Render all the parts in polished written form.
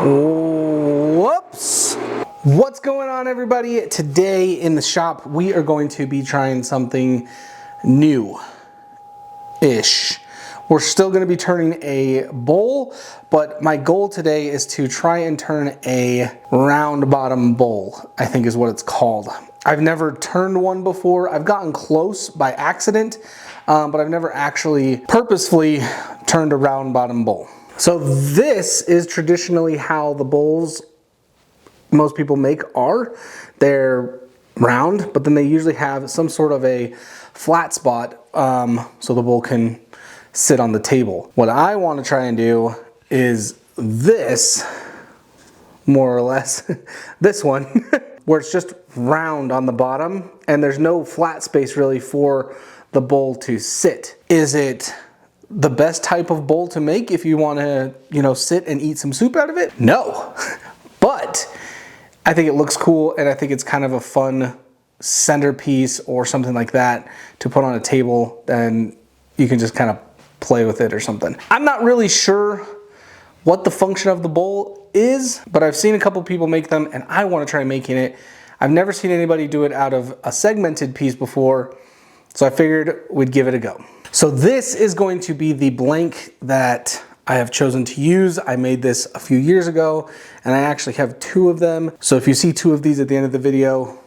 Whoops! What's going on, everybody? Today in the shop, we are going to be trying something new-ish. We're still going to be turning a bowl, but my goal today is to try and turn a round bottom bowl, I think is what it's called. I've never turned one before. I've gotten close by accident, but I've never actually purposefully turned a round bottom bowl. So this is traditionally how the bowls most people make are. They're round, but then they usually have some sort of a flat spot so the bowl can sit on the table. What I want to try and do is this, more or less, this one, where it's just round on the bottom and there's no flat space really for the bowl to sit. Is it the best type of bowl to make if you want to, sit and eat some soup out of it? No, but I think it looks cool and I think it's kind of a fun centerpiece or something like that to put on a table, and you can just kind of play with it or something. I'm not really sure what the function of the bowl is, but I've seen a couple people make them and I want to try making it. I've never seen anybody do it out of a segmented piece before, so I figured we'd give it a go. So this is going to be the blank that I have chosen to use. I made this a few years ago and I actually have two of them. So if you see two of these at the end of the video,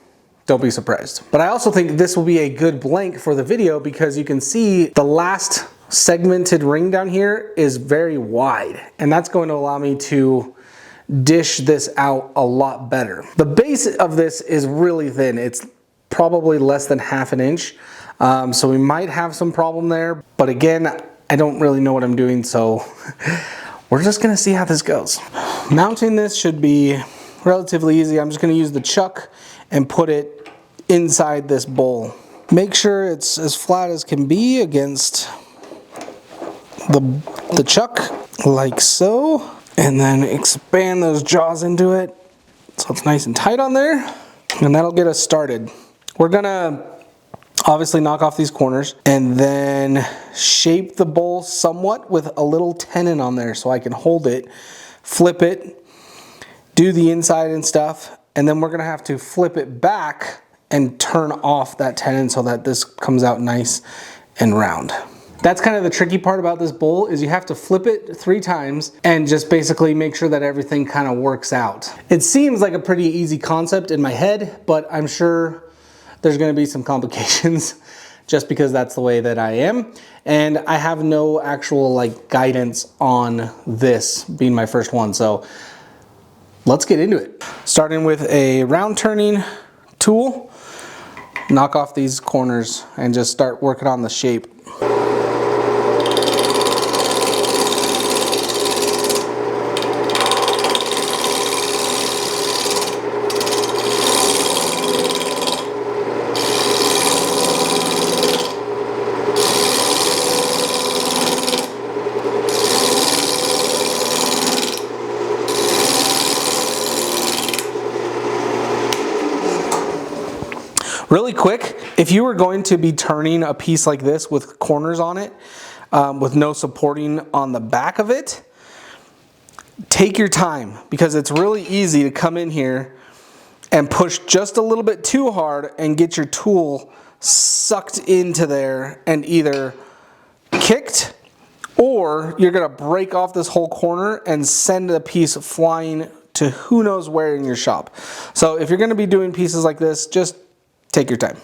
don't be surprised. But I also think this will be a good blank for the video because you can see the last segmented ring down here is very wide, and that's going to allow me to dish this out a lot better. The base of this is really thin. It's probably less than ½ an inch. So we might have some problem there, but again, I don't really know what I'm doing, so we're just gonna see how this goes. Mounting this should be relatively easy. I'm just gonna use the chuck and put it inside this bowl. Make sure it's as flat as can be against the chuck, like so, and then expand those jaws into it so it's nice and tight on there, and that'll get us started. We're gonna obviously knock off these corners and then shape the bowl somewhat with a little tenon on there so I can hold it, flip it, do the inside and stuff, and then we're gonna have to flip it back and turn off that tenon so that this comes out nice and round. That's kind of the tricky part about this bowl, is you have to flip it 3 times and just basically make sure that everything kind of works out. It seems like a pretty easy concept in my head, but I'm sure there's going to be some complications just because that's the way that I am. And I have no actual guidance on this being my first one. So let's get into it. Starting with a round turning tool, knock off these corners and just start working on the shape. Really quick, if you were going to be turning a piece like this with corners on it, with no supporting on the back of it, take your time, because it's really easy to come in here and push just a little bit too hard and get your tool sucked into there and either kicked, or you're gonna break off this whole corner and send the piece flying to who knows where in your shop. So if you're gonna be doing pieces like this, just take your time.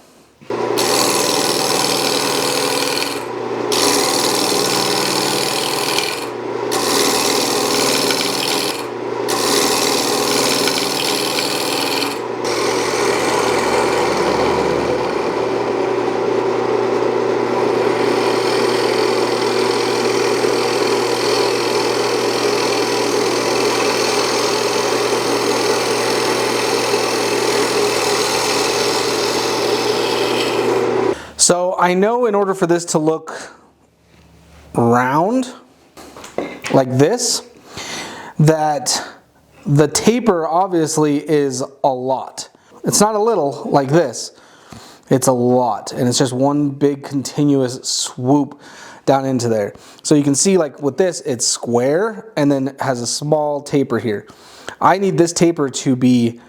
So I know in order for this to look round like this, that the taper obviously is a lot. It's not a little like this, it's a lot, and it's just one big continuous swoop down into there. So you can see like with this, it's square and then has a small taper here. I need this taper to be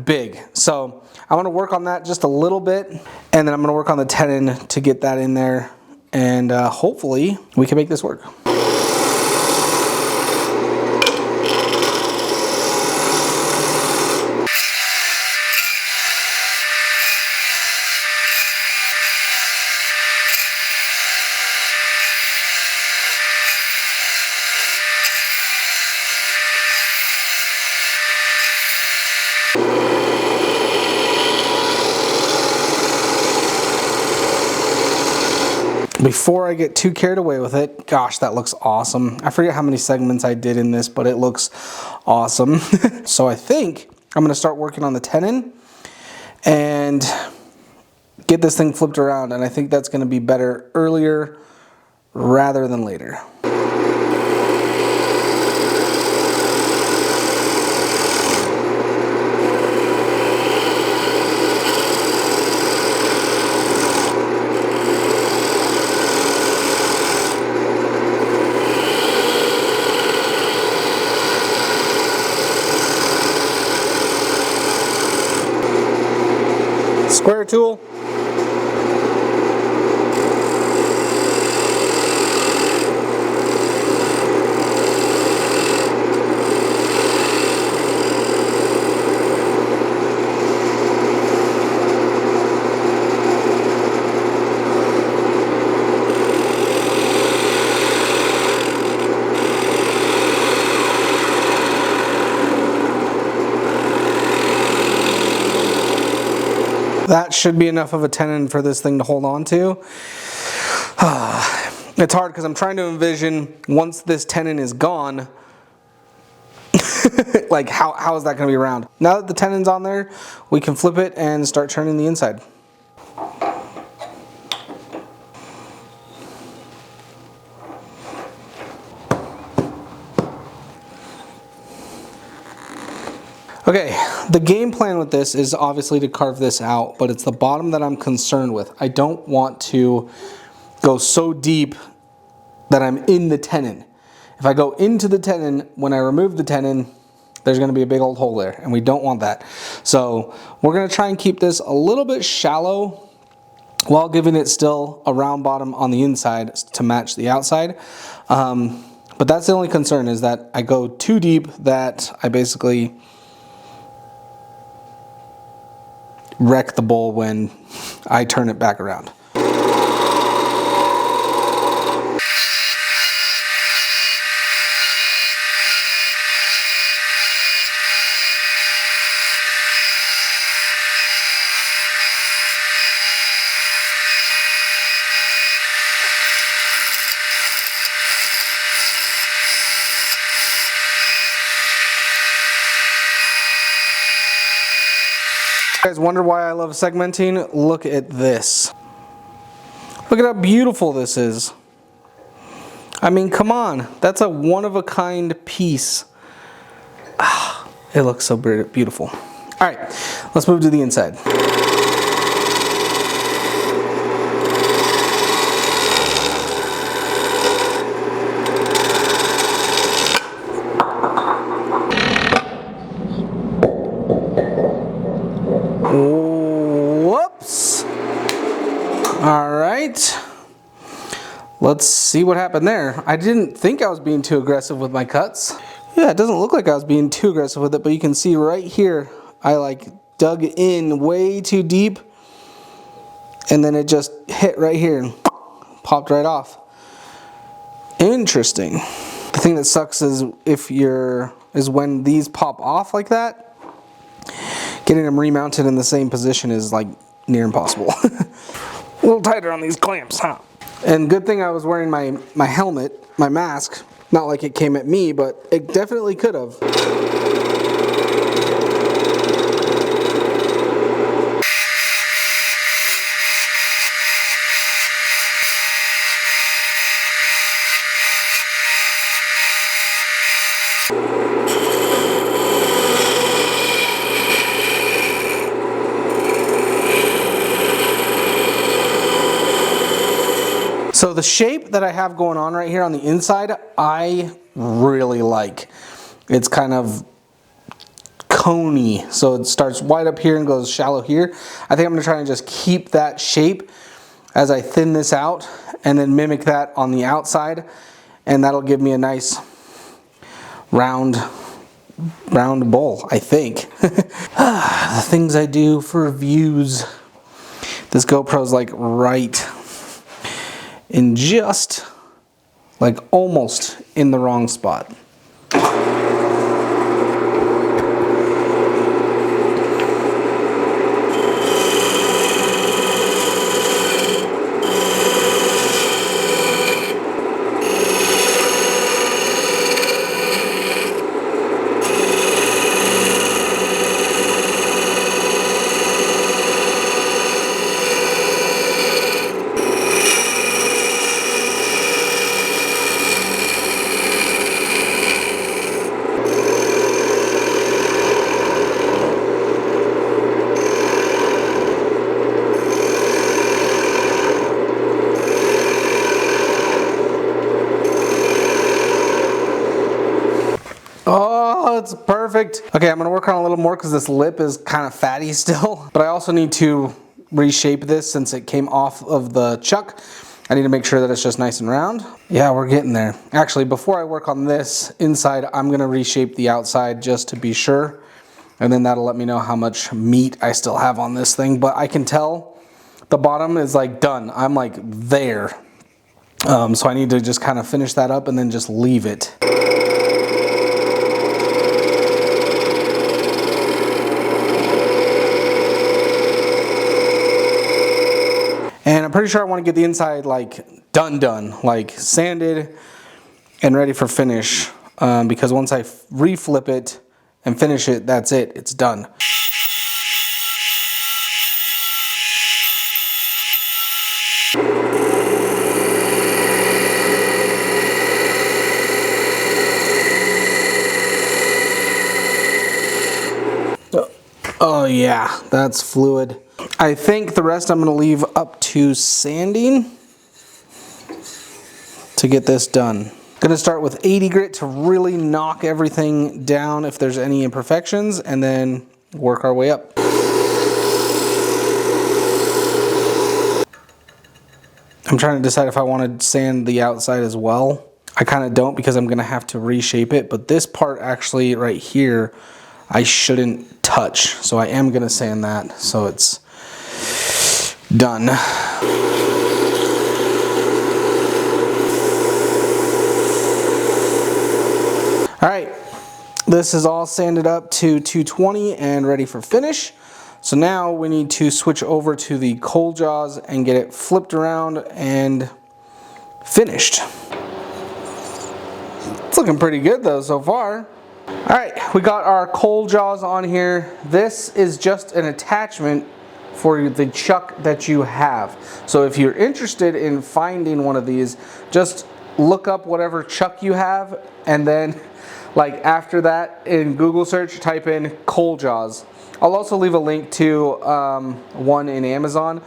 big. So I want to work on that just a little bit, and then I'm going to work on the tenon to get that in there, and hopefully we can make this work. Before I get too carried away with it, gosh, that looks awesome. I forget how many segments I did in this, but it looks awesome. So I think I'm gonna start working on the tenon and get this thing flipped around, and I think that's gonna be better earlier rather than later. Square tool. That should be enough of a tenon for this thing to hold on to. It's hard because I'm trying to envision once this tenon is gone, like how is that going to be around? Now that the tenon's on there, we can flip it and start turning the inside. Okay, the game plan with this is obviously to carve this out, but it's the bottom that I'm concerned with. I don't want to go so deep that I'm in the tenon. If I go into the tenon, when I remove the tenon, there's going to be a big old hole there, and we don't want that. So we're going to try and keep this a little bit shallow while giving it still a round bottom on the inside to match the outside. But that's the only concern, is that I go too deep that I basically wreck the bowl when I turn it back around. You guys wonder why I love segmenting? Look at this. Look at how beautiful this is. I mean, come on. That's a one-of-a-kind piece. Ah, it looks so beautiful. All right, let's move to the inside. Whoops. All right. Let's see what happened there. I didn't think I was being too aggressive with my cuts. Yeah, it doesn't look like I was being too aggressive with it, but you can see right here, I like dug in way too deep, and then it just hit right here and popped right off. Interesting. The thing that sucks is when these pop off like that, getting them remounted in the same position is like near impossible. A little tighter on these clamps, huh? And good thing I was wearing my helmet, my mask. Not like it came at me, but it definitely could have. So the shape that I have going on right here on the inside, I really like. It's kind of coney, so it starts wide up here and goes shallow here. I think I'm gonna try and just keep that shape as I thin this out and then mimic that on the outside, and that'll give me a nice round bowl, I think. The things I do for views. This GoPro's like right in just, like almost in the wrong spot. Oh, it's perfect. Okay, I'm gonna work on a little more because this lip is kind of fatty still, but I also need to reshape this since it came off of the chuck. I need to make sure that it's just nice and round. Yeah, we're getting there. Actually, before I work on this inside, I'm gonna reshape the outside just to be sure, and then that'll let me know how much meat I still have on this thing, but I can tell the bottom is like done. I'm like there. So I need to just kind of finish that up and then just leave it. And I'm pretty sure I want to get the inside like done, like sanded and ready for finish. Because once I reflip it and finish it, that's it, it's done. Oh yeah, that's fluid. I think the rest I'm gonna leave up to sanding to get this done. Gonna start with 80 grit to really knock everything down if there's any imperfections, and then work our way up. I'm trying to decide if I want to sand the outside as well. I kind of don't because I'm gonna have to reshape it, but this part actually right here, I shouldn't touch. So I am gonna sand that so it's done. All right, this is all sanded up to 220 and ready for finish. So now we need to switch over to the cold jaws and get it flipped around and finished. It's looking pretty good though so far. All right, we got our cold jaws on here. This is just an attachment for the chuck that you have. So if you're interested in finding one of these, just look up whatever chuck you have, and then like after that in Google search, type in cold jaws. I'll also leave a link to one in Amazon,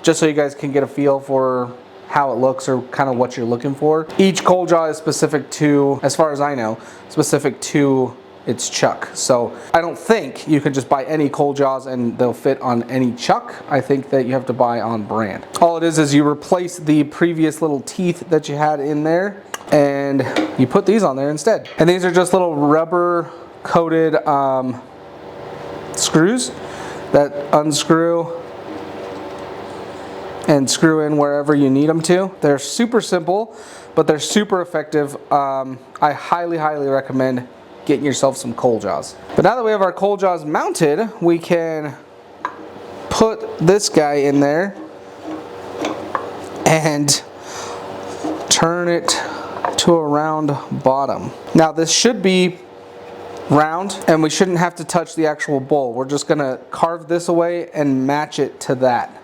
just so you guys can get a feel for how it looks or kind of what you're looking for. Each cold jaw is specific to, as far as I know, specific to its chuck. So I don't think you can just buy any cold jaws and they'll fit on any chuck. I think that you have to buy on brand. All it is you replace the previous little teeth that you had in there and you put these on there instead. And these are just little rubber coated screws that unscrew and screw in wherever you need them to. They're super simple, but they're super effective. I highly recommend getting yourself some cold jaws. But now that we have our cold jaws mounted, we can put this guy in there and turn it to a round bottom. Now this should be round and we shouldn't have to touch the actual bowl. We're just gonna carve this away and match it to that.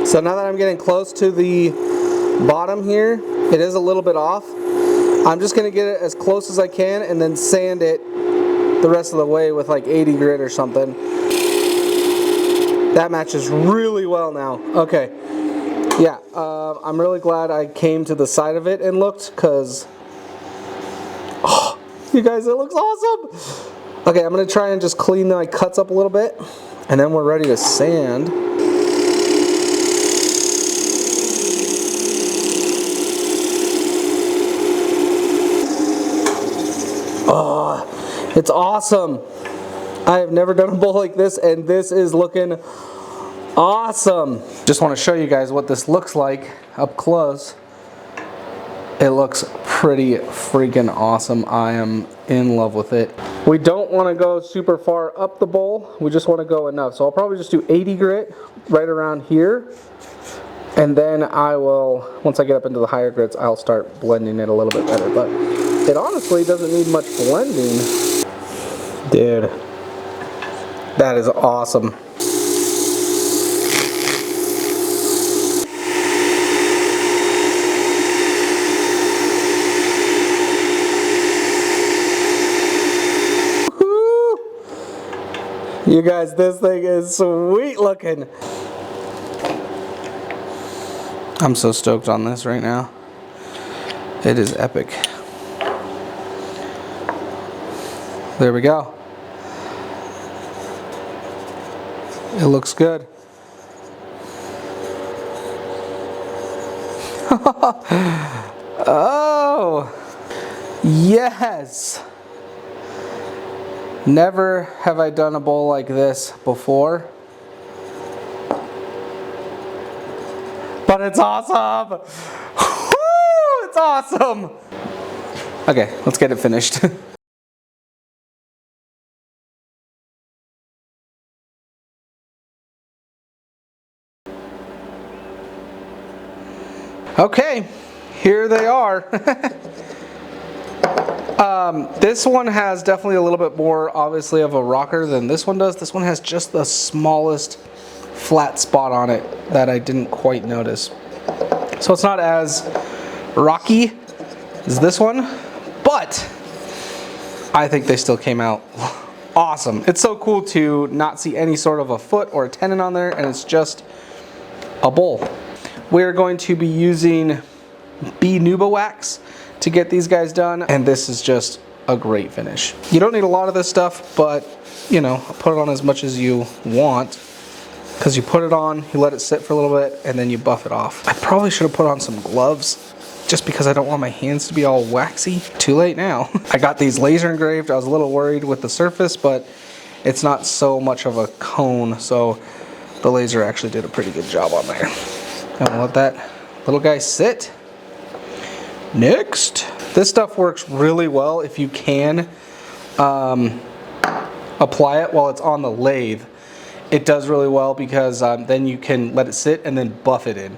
So now that I'm getting close to the bottom here, it is a little bit off. I'm just gonna get it as close as I can and then sand it the rest of the way with like 80 grit or something. That matches really well now. Okay, yeah, I'm really glad I came to the side of it and looked, because, oh, you guys, it looks awesome. Okay, I'm gonna try and just clean my cuts up a little bit, and then we're ready to sand. Oh, it's awesome. I have never done a bowl like this, and this is looking awesome. Just want to show you guys what this looks like up close. It looks pretty freaking awesome. I am in love with it. We don't want to go super far up the bowl. We just want to go enough. So I'll probably just do 80 grit right around here. And then I will, once I get up into the higher grits, I'll start blending it a little bit better. But it honestly doesn't need much blending. Dude, that is awesome. You guys, this thing is sweet looking. I'm so stoked on this right now. It is epic. There we go. It looks good. Oh, yes. Never have I done a bowl like this before. But it's awesome! Woo, it's awesome! Okay, let's get it finished. Okay, here they are. This one has definitely a little bit more, obviously, of a rocker than this one does. This one has just the smallest flat spot on it that I didn't quite notice. So it's not as rocky as this one, but I think they still came out awesome. It's so cool to not see any sort of a foot or a tenon on there, and it's just a bowl. We're going to be using Bee Nuba wax to get these guys done, and this is just a great finish. You don't need a lot of this stuff, but you know, put it on as much as you want, because you put it on, you let it sit for a little bit, and then you buff it off. I probably should have put on some gloves, just because I don't want my hands to be all waxy. Too late now. I got these laser engraved. I was a little worried with the surface, but it's not so much of a cone, so the laser actually did a pretty good job on there. I'm gonna let that little guy sit. Next, this stuff works really well if you can apply it while it's on the lathe. It does really well because then you can let it sit and then buff it in,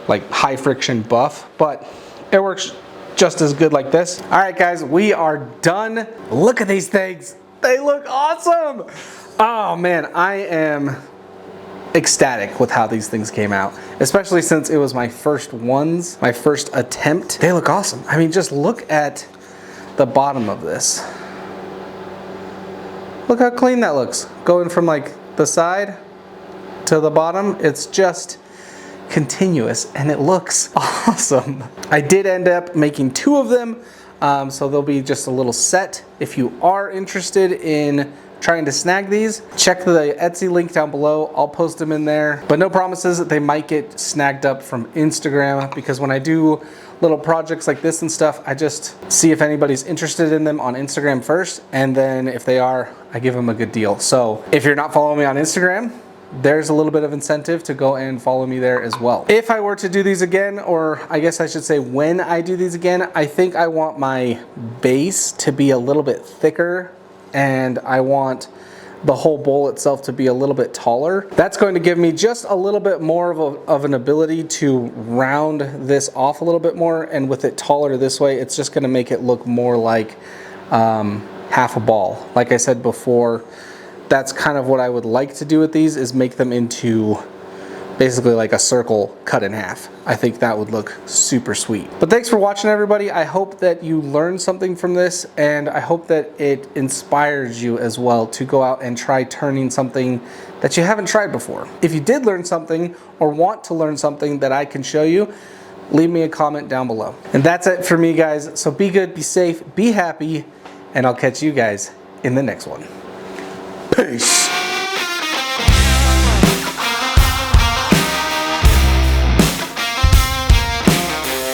like high friction buff, but it works just as good like this. All right, guys, we are done. Look at these things. They look awesome. Oh man, I am ecstatic with how these things came out, especially since it was my first ones, my first attempt. They look awesome. I mean, just look at the bottom of this. Look how clean that looks. Going from like the side to the bottom, it's just continuous and it looks awesome. I did end up making 2 of them, so they'll be just a little set. If you are interested in trying to snag these, check the Etsy link down below. I'll post them in there, but no promises that they might get snagged up from Instagram, because when I do little projects like this and stuff, I just see if anybody's interested in them on Instagram first, and then if they are, I give them a good deal. So if you're not following me on Instagram, there's a little bit of incentive to go and follow me there as well. If I were to do these again, or I guess I should say when I do these again, I think I want my base to be a little bit thicker, and I want the whole bowl itself to be a little bit taller. That's going to give me just a little bit more of an ability to round this off a little bit more, and with it taller this way, it's just going to make it look more like half a ball. Like I said before, that's kind of what I would like to do with these, is make them into basically like a circle cut in half. I think that would look super sweet. But thanks for watching, everybody. I hope that you learned something from this, and I hope that it inspires you as well to go out and try turning something that you haven't tried before. If you did learn something or want to learn something that I can show you, leave me a comment down below. And that's it for me, guys. So be good, be safe, be happy, and I'll catch you guys in the next one. Peace.